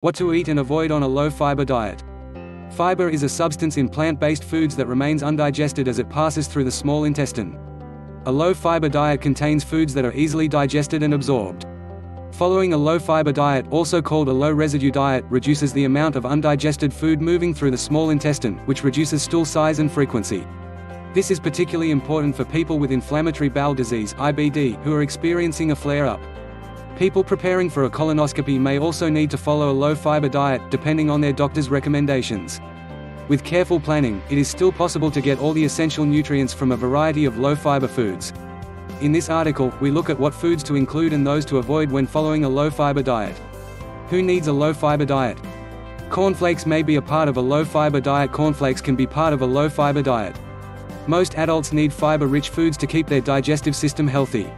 What to eat and avoid on a low-fiber diet. Fiber is a substance in plant-based foods that remains undigested as it passes through the small intestine. A low-fiber diet contains foods that are easily digested and absorbed. Following a low-fiber diet, also called a low-residue diet, reduces the amount of undigested food moving through the small intestine, which reduces stool size and frequency. This is particularly important for people with inflammatory bowel disease (IBD) who are experiencing a flare-up. People preparing for a colonoscopy may also need to follow a low-fiber diet, depending on their doctor's recommendations. With careful planning, it is still possible to get all the essential nutrients from a variety of low-fiber foods. In this article, we look at what foods to include and those to avoid when following a low-fiber diet. Who needs a low-fiber diet? Cornflakes may be a part of a low-fiber diet. Cornflakes can be part of a low-fiber diet. Most adults need fiber-rich foods to keep their digestive system healthy.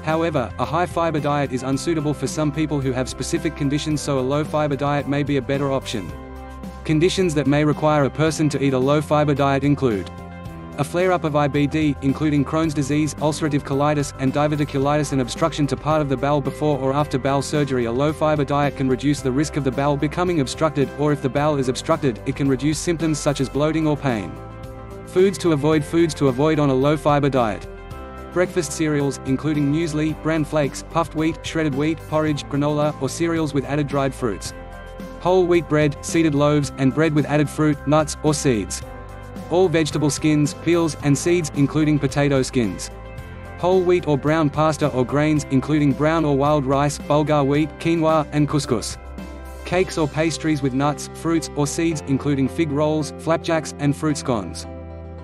However, a high-fiber diet is unsuitable for some people who have specific conditions, so a low-fiber diet may be a better option. Conditions that may require a person to eat a low-fiber diet include a flare-up of IBD, including Crohn's disease, ulcerative colitis, and diverticulitis, and obstruction to part of the bowel before or after bowel surgery. A low-fiber diet can reduce the risk of the bowel becoming obstructed, or if the bowel is obstructed, it can reduce symptoms such as bloating or pain. Foods to avoid on a low-fiber diet. Breakfast cereals, including muesli, bran flakes, puffed wheat, shredded wheat, porridge, granola, or cereals with added dried fruits. Whole wheat bread, seeded loaves, and bread with added fruit, nuts, or seeds. All vegetable skins, peels, and seeds, including potato skins. Whole wheat or brown pasta or grains, including brown or wild rice, bulgur wheat, quinoa, and couscous. Cakes or pastries with nuts, fruits, or seeds, including fig rolls, flapjacks, and fruit scones.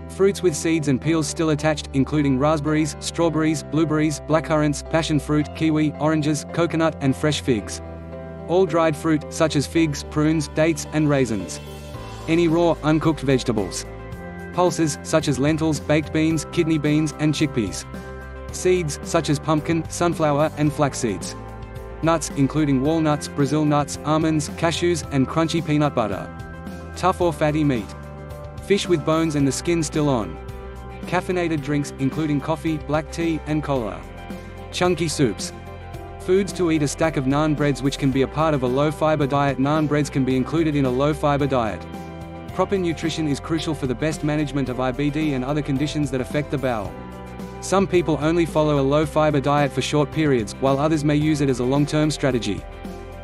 Fruits with seeds and peels still attached, including raspberries, strawberries, blueberries, blackcurrants, passion fruit, kiwi, oranges, coconut, and fresh figs. All dried fruit, such as figs, prunes, dates, and raisins. Any raw, uncooked vegetables. Pulses, such as lentils, baked beans, kidney beans, and chickpeas. Seeds, such as pumpkin, sunflower, and flax seeds. Nuts, including walnuts, Brazil nuts, almonds, cashews, and crunchy peanut butter. Tough or fatty meat. Fish with bones and the skin still on. Caffeinated drinks, including coffee, black tea, and cola. Chunky soups. Foods to eat. A stack of naan breads, which can be a part of a low-fiber diet. Naan breads can be included in a low-fiber diet. Proper nutrition is crucial for the best management of IBD and other conditions that affect the bowel. Some people only follow a low-fiber diet for short periods, while others may use it as a long-term strategy.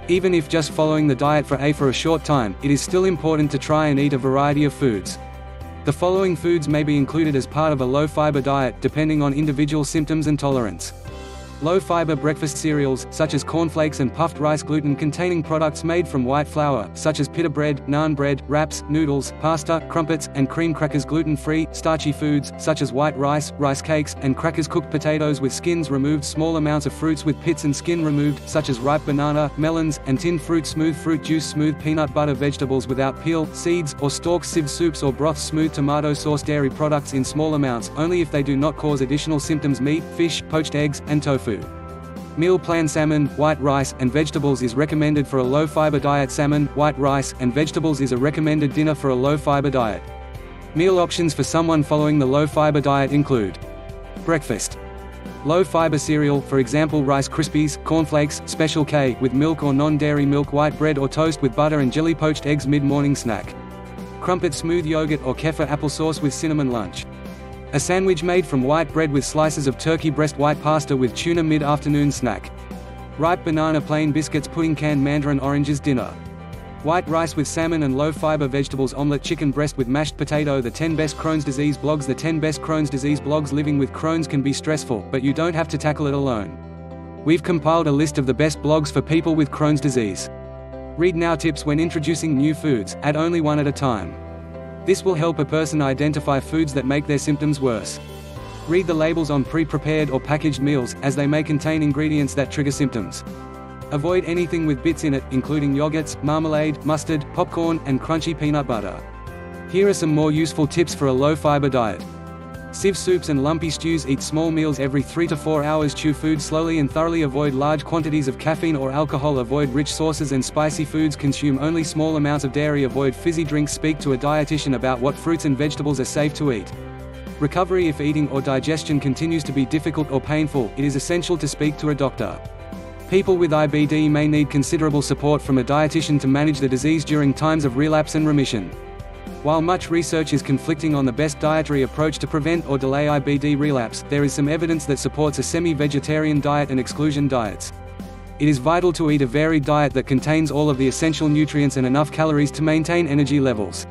Even if just following the diet for a short time, it is still important to try and eat a variety of foods. The following foods may be included as part of a low-fiber diet, depending on individual symptoms and tolerance. Low-fiber breakfast cereals, such as cornflakes and puffed rice. Gluten-containing products made from white flour, such as pita bread, naan bread, wraps, noodles, pasta, crumpets, and cream crackers. Gluten-free, starchy foods, such as white rice, rice cakes, and crackers. Cooked potatoes with skins removed. Small amounts of fruits with pits and skin removed, such as ripe banana, melons, and tinned fruit. Smooth fruit juice. Smooth peanut butter. Vegetables without peel, seeds, or stalks. Sieved soups or broths. Smooth tomato sauce. Dairy products in small amounts, only if they do not cause additional symptoms. Meat, fish, poached eggs, and tofu. Meal plan. Salmon, white rice, and vegetables is recommended for a low-fiber diet. Salmon, white rice, and vegetables is a recommended dinner for a low-fiber diet. Meal options for someone following the low-fiber diet include breakfast. Low-fiber cereal, for example Rice Krispies, cornflakes, Special K, with milk or non-dairy milk. White bread or toast with butter and jelly. Poached eggs. Mid-morning snack. Crumpet. Smooth yogurt or kefir applesauce with cinnamon. Lunch. A sandwich made from white bread with slices of turkey breast. White pasta with tuna. Mid-afternoon snack. Ripe banana. Plain biscuits. Pudding. Canned mandarin oranges. Dinner. White rice with salmon and low-fiber vegetables. Omelette. Chicken breast with mashed potato. The 10 best Crohn's disease blogs. The 10 best Crohn's disease blogs. Living with Crohn's can be stressful, but you don't have to tackle it alone. We've compiled a list of the best blogs for people with Crohn's disease. Read now. Tips when introducing new foods: add only one at a time. This will help a person identify foods that make their symptoms worse. Read the labels on pre-prepared or packaged meals, as they may contain ingredients that trigger symptoms. Avoid anything with bits in it, including yogurts, marmalade, mustard, popcorn, and crunchy peanut butter. Here are some more useful tips for a low-fiber diet. Sieve soups and lumpy stews. Eat small meals every 3 to 4 hours. Chew food slowly and thoroughly. Avoid large quantities of caffeine or alcohol. Avoid rich sauces and spicy foods. Consume only small amounts of dairy. Avoid fizzy drinks. Speak to a dietitian about what fruits and vegetables are safe to eat. Recovery. If eating or digestion continues to be difficult or painful, it is essential to speak to a doctor. People with IBD may need considerable support from a dietitian to manage the disease during times of relapse and remission. While much research is conflicting on the best dietary approach to prevent or delay IBD relapse, there is some evidence that supports a semi-vegetarian diet and exclusion diets. It is vital to eat a varied diet that contains all of the essential nutrients and enough calories to maintain energy levels.